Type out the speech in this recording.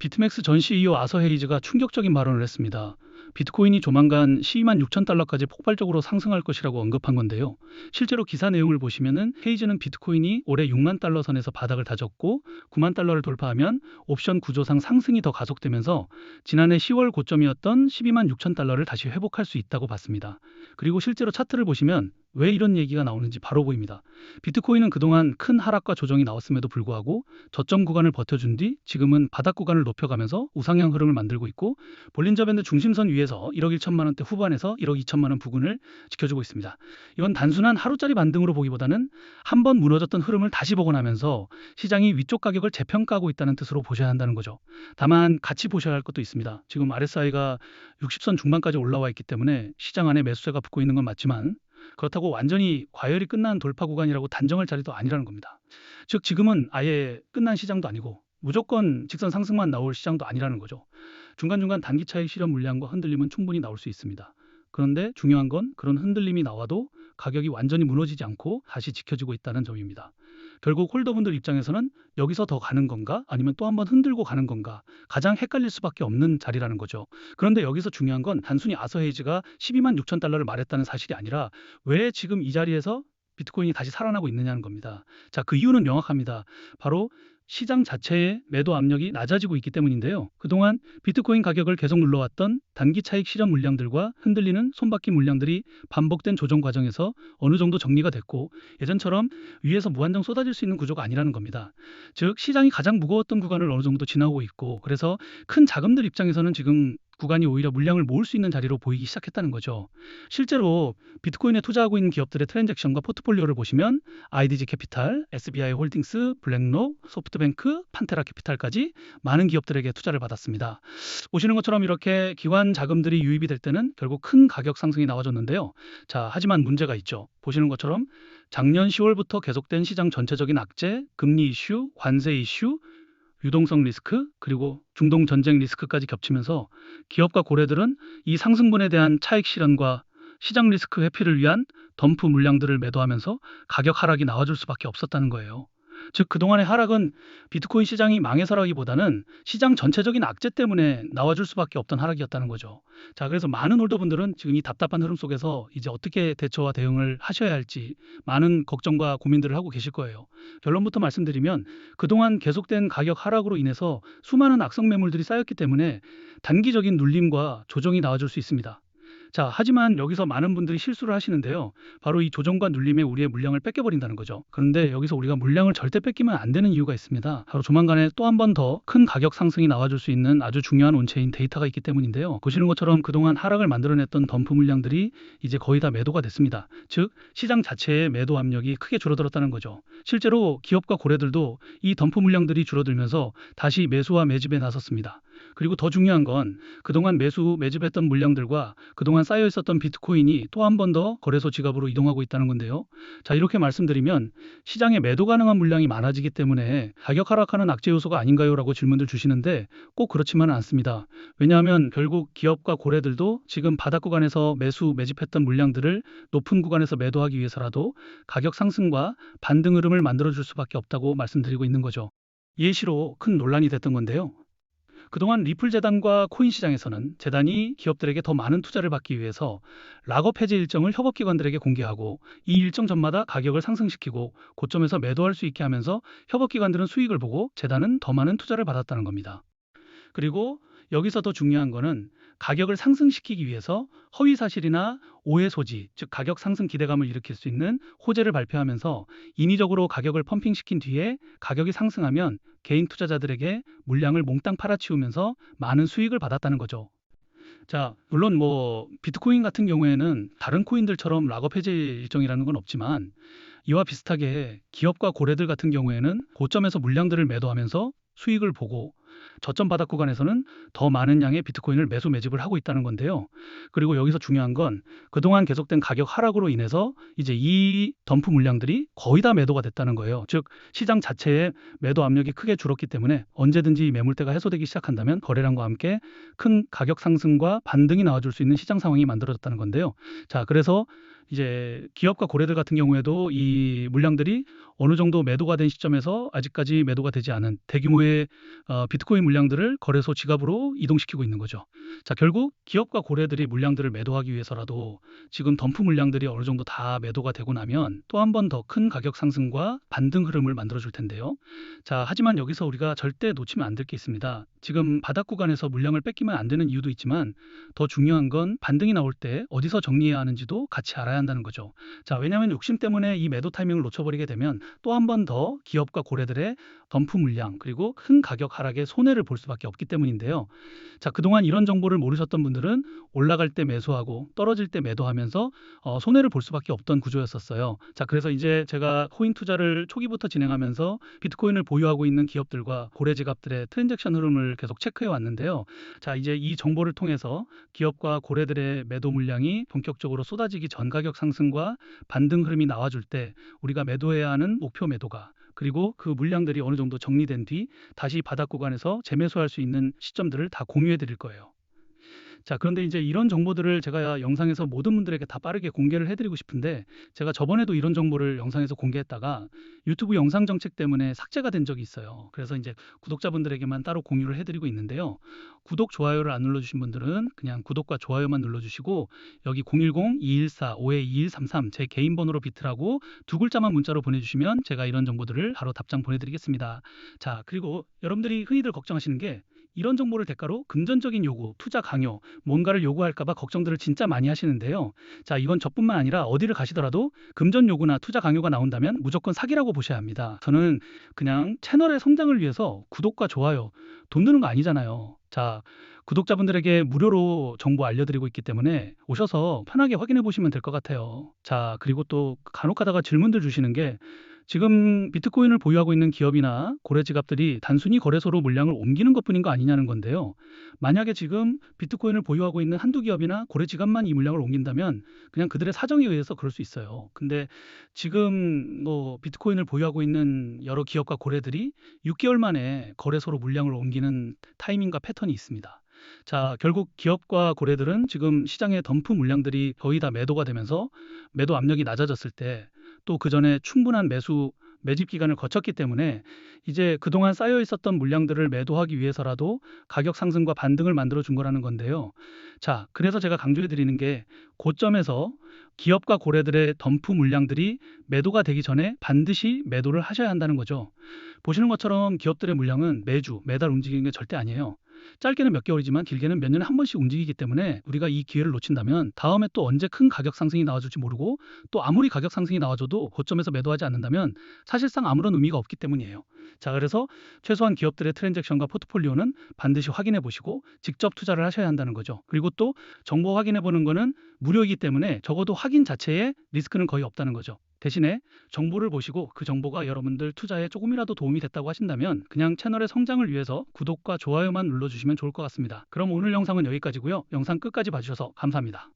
비트맥스 전 CEO 아서 헤이즈가 충격적인 발언을 했습니다. 비트코인이 조만간 12만 6천 달러까지 폭발적으로 상승할 것이라고 언급한 건데요. 실제로 기사 내용을 보시면은 헤이즈는 비트코인이 올해 6만 달러 선에서 바닥을 다졌고 9만 달러를 돌파하면 옵션 구조상 상승이 더 가속되면서 지난해 10월 고점이었던 12만 6천 달러를 다시 회복할 수 있다고 봤습니다. 그리고 실제로 차트를 보시면 왜 이런 얘기가 나오는지 바로 보입니다. 비트코인은 그동안 큰 하락과 조정이 나왔음에도 불구하고 저점 구간을 버텨준 뒤 지금은 바닥 구간을 높여가면서 우상향 흐름을 만들고 있고 볼린저 밴드 중심선 위에서 1억 1천만 원대 후반에서 1억 2천만 원 부근을 지켜주고 있습니다. 이건 단순한 하루짜리 반등으로 보기보다는 한 번 무너졌던 흐름을 다시 복원하면서 시장이 위쪽 가격을 재평가하고 있다는 뜻으로 보셔야 한다는 거죠. 다만 같이 보셔야 할 것도 있습니다. 지금 RSI가 60선 중반까지 올라와 있기 때문에 시장 안에 매수세가 붙고 있는 건 맞지만 그렇다고 완전히 과열이 끝난 돌파 구간이라고 단정할 자리도 아니라는 겁니다. 즉 지금은 아예 끝난 시장도 아니고 무조건 직선 상승만 나올 시장도 아니라는 거죠. 중간중간 단기 차익 실현 물량과 흔들림은 충분히 나올 수 있습니다. 그런데 중요한 건 그런 흔들림이 나와도 가격이 완전히 무너지지 않고 다시 지켜지고 있다는 점입니다. 결국 홀더분들 입장에서는 여기서 더 가는 건가 아니면 또 한번 흔들고 가는 건가 가장 헷갈릴 수밖에 없는 자리라는 거죠. 그런데 여기서 중요한 건 단순히 아서헤이즈가 12만 6천 달러를 말했다는 사실이 아니라 왜 지금 이 자리에서 비트코인이 다시 살아나고 있느냐는 겁니다. 자, 그 이유는 명확합니다. 바로 시장 자체의 매도 압력이 낮아지고 있기 때문인데요. 그동안 비트코인 가격을 계속 눌러왔던 단기 차익 실현 물량들과 흔들리는 손바뀜 물량들이 반복된 조정 과정에서 어느 정도 정리가 됐고 예전처럼 위에서 무한정 쏟아질 수 있는 구조가 아니라는 겁니다. 즉 시장이 가장 무거웠던 구간을 어느 정도 지나고 있고 그래서 큰 자금들 입장에서는 지금 구간이 오히려 물량을 모을 수 있는 자리로 보이기 시작했다는 거죠. 실제로 비트코인에 투자하고 있는 기업들의 트랜잭션과 포트폴리오를 보시면 IDG 캐피탈, SBI 홀딩스, 블랙록, 소프트뱅크, 판테라 캐피탈까지 많은 기업들에게 투자를 받았습니다. 보시는 것처럼 이렇게 기관 자금들이 유입이 될 때는 결국 큰 가격 상승이 나와줬는데요. 자, 하지만 문제가 있죠. 보시는 것처럼 작년 10월부터 계속된 시장 전체적인 악재, 금리 이슈, 관세 이슈, 유동성 리스크, 그리고 중동 전쟁 리스크까지 겹치면서 기업과 고래들은 이 상승분에 대한 차익 실현과 시장 리스크 회피를 위한 덤프 물량들을 매도하면서 가격 하락이 나와줄 수밖에 없었다는 거예요. 즉 그동안의 하락은 비트코인 시장이 망해서라기보다는 시장 전체적인 악재 때문에 나와줄 수밖에 없던 하락이었다는 거죠. 자, 그래서 많은 홀더분들은 지금 이 답답한 흐름 속에서 이제 어떻게 대처와 대응을 하셔야 할지 많은 걱정과 고민들을 하고 계실 거예요. 결론부터 말씀드리면 그동안 계속된 가격 하락으로 인해서 수많은 악성 매물들이 쌓였기 때문에 단기적인 눌림과 조정이 나와줄 수 있습니다. 자, 하지만 여기서 많은 분들이 실수를 하시는데요. 바로 이 조정과 눌림에 우리의 물량을 뺏겨버린다는 거죠. 그런데 여기서 우리가 물량을 절대 뺏기면 안 되는 이유가 있습니다. 바로 조만간에 또 한 번 더 큰 가격 상승이 나와줄 수 있는 아주 중요한 온체인 데이터가 있기 때문인데요. 보시는 것처럼 그동안 하락을 만들어냈던 덤프 물량들이 이제 거의 다 매도가 됐습니다. 즉 시장 자체의 매도 압력이 크게 줄어들었다는 거죠. 실제로 기업과 고래들도 이 덤프 물량들이 줄어들면서 다시 매수와 매집에 나섰습니다. 그리고 더 중요한 건 그동안 매집했던 물량들과 그동안 쌓여 있었던 비트코인이 또 한 번 더 거래소 지갑으로 이동하고 있다는 건데요. 자, 이렇게 말씀드리면 시장에 매도 가능한 물량이 많아지기 때문에 가격 하락하는 악재 요소가 아닌가요? 라고 질문들 주시는데 꼭 그렇지만은 않습니다. 왜냐하면 결국 기업과 고래들도 지금 바닥 구간에서 매집했던 물량들을 높은 구간에서 매도하기 위해서라도 가격 상승과 반등 흐름을 만들어줄 수밖에 없다고 말씀드리고 있는 거죠. 예시로 큰 논란이 됐던 건데요. 그동안 리플 재단과 코인 시장에서는 재단이 기업들에게 더 많은 투자를 받기 위해서 락업 해제 일정을 협업기관들에게 공개하고 이 일정 전마다 가격을 상승시키고 고점에서 매도할 수 있게 하면서 협업기관들은 수익을 보고 재단은 더 많은 투자를 받았다는 겁니다. 그리고 여기서 더 중요한 거는 가격을 상승시키기 위해서 허위 사실이나 오해 소지, 즉 가격 상승 기대감을 일으킬 수 있는 호재를 발표하면서 인위적으로 가격을 펌핑시킨 뒤에 가격이 상승하면 개인 투자자들에게 물량을 몽땅 팔아치우면서 많은 수익을 받았다는 거죠. 자, 물론 비트코인 같은 경우에는 다른 코인들처럼 락업 해제 일정이라는 건 없지만 이와 비슷하게 기업과 고래들 같은 경우에는 고점에서 물량들을 매도하면서 수익을 보고 저점 바닥 구간에서는 더 많은 양의 비트코인을 매수 매집을 하고 있다는 건데요. 그리고 여기서 중요한 건 그동안 계속된 가격 하락으로 인해서 이제 이 덤프 물량들이 거의 다 매도가 됐다는 거예요. 즉 시장 자체의 매도 압력이 크게 줄었기 때문에 언제든지 매물대가 해소되기 시작한다면 거래량과 함께 큰 가격 상승과 반등이 나와줄 수 있는 시장 상황이 만들어졌다는 건데요. 자, 그래서 이제 기업과 고래들 같은 경우에도 이 물량들이 어느 정도 매도가 된 시점에서 아직까지 매도가 되지 않은 대규모의 비트코인 물량들을 거래소 지갑으로 이동시키고 있는 거죠. 자, 결국 기업과 고래들이 물량들을 매도하기 위해서라도 지금 덤프 물량들이 어느 정도 다 매도가 되고 나면 또 한 번 더 큰 가격 상승과 반등 흐름을 만들어 줄 텐데요. 자, 하지만 여기서 우리가 절대 놓치면 안 될 게 있습니다. 지금 바닥 구간에서 물량을 뺏기면 안 되는 이유도 있지만 더 중요한 건 반등이 나올 때 어디서 정리해야 하는지도 같이 알아야 한다는 거죠. 자, 왜냐하면 욕심 때문에 이 매도 타이밍을 놓쳐버리게 되면 또 한 번 더 기업과 고래들의 덤프 물량 그리고 큰 가격 하락에 손해를 볼 수밖에 없기 때문인데요. 자, 그동안 이런 정보를 모르셨던 분들은 올라갈 때 매수하고 떨어질 때 매도하면서 손해를 볼 수밖에 없던 구조였었어요. 자, 그래서 이제 제가 코인 투자를 초기부터 진행하면서 비트코인을 보유하고 있는 기업들과 고래 지갑들의 트랜잭션 흐름을 계속 체크해 왔는데요. 자, 이제 이 정보를 통해서 기업과 고래들의 매도 물량이 본격적으로 쏟아지기 전 가격 상승과 반등 흐름이 나와줄 때 우리가 매도해야 하는 목표 매도가 그리고 그 물량들이 어느 정도 정리된 뒤 다시 바닥 구간에서 재매수할 수 있는 시점들을 다 공유해 드릴 거예요. 자, 그런데 이제 이런 정보들을 제가 영상에서 모든 분들에게 다 빠르게 공개를 해드리고 싶은데 제가 저번에도 이런 정보를 영상에서 공개했다가 유튜브 영상 정책 때문에 삭제가 된 적이 있어요. 그래서 이제 구독자분들에게만 따로 공유를 해드리고 있는데요. 구독, 좋아요를 안 눌러주신 분들은 그냥 구독과 좋아요만 눌러주시고 여기 010-214-522133 제 개인 번호로 비트라고 두 글자만 문자로 보내주시면 제가 이런 정보들을 바로 답장 보내드리겠습니다. 자, 그리고 여러분들이 흔히들 걱정하시는 게 이런 정보를 대가로 금전적인 요구, 투자 강요, 뭔가를 요구할까봐 걱정들을 진짜 많이 하시는데요. 자, 이건 저뿐만 아니라 어디를 가시더라도 금전 요구나 투자 강요가 나온다면 무조건 사기라고 보셔야 합니다. 저는 그냥 채널의 성장을 위해서 구독과 좋아요, 돈 드는 거 아니잖아요. 자, 구독자분들에게 무료로 정보 알려드리고 있기 때문에 오셔서 편하게 확인해 보시면 될 것 같아요. 자, 그리고 또 간혹 가다가 질문들 주시는 게 지금 비트코인을 보유하고 있는 기업이나 고래 지갑들이 단순히 거래소로 물량을 옮기는 것뿐인 거 아니냐는 건데요. 만약에 지금 비트코인을 보유하고 있는 한두 기업이나 고래 지갑만 이 물량을 옮긴다면 그냥 그들의 사정에 의해서 그럴 수 있어요. 근데 지금 뭐 비트코인을 보유하고 있는 여러 기업과 고래들이 6개월 만에 거래소로 물량을 옮기는 타이밍과 패턴이 있습니다. 자, 결국 기업과 고래들은 지금 시장의 덤프 물량들이 거의 다 매도가 되면서 매도 압력이 낮아졌을 때 또 그 전에 충분한 매집 기간을 거쳤기 때문에 이제 그동안 쌓여 있었던 물량들을 매도하기 위해서라도 가격 상승과 반등을 만들어 준 거라는 건데요. 자, 그래서 제가 강조해 드리는 게 고점에서 기업과 고래들의 덤프 물량들이 매도가 되기 전에 반드시 매도를 하셔야 한다는 거죠. 보시는 것처럼 기업들의 물량은 매주, 매달 움직이는 게 절대 아니에요. 짧게는 몇 개월이지만 길게는 몇 년에 한 번씩 움직이기 때문에 우리가 이 기회를 놓친다면 다음에 또 언제 큰 가격 상승이 나와줄지 모르고 또 아무리 가격 상승이 나와줘도 고점에서 매도하지 않는다면 사실상 아무런 의미가 없기 때문이에요. 자, 그래서 최소한 기업들의 트랜잭션과 포트폴리오는 반드시 확인해 보시고 직접 투자를 하셔야 한다는 거죠. 그리고 또 정보 확인해 보는 거는 무료이기 때문에 적어도 확인 자체에 리스크는 거의 없다는 거죠. 대신에 정보를 보시고 그 정보가 여러분들 투자에 조금이라도 도움이 됐다고 하신다면 그냥 채널의 성장을 위해서 구독과 좋아요만 눌러주시면 좋을 것 같습니다. 그럼 오늘 영상은 여기까지고요. 영상 끝까지 봐주셔서 감사합니다.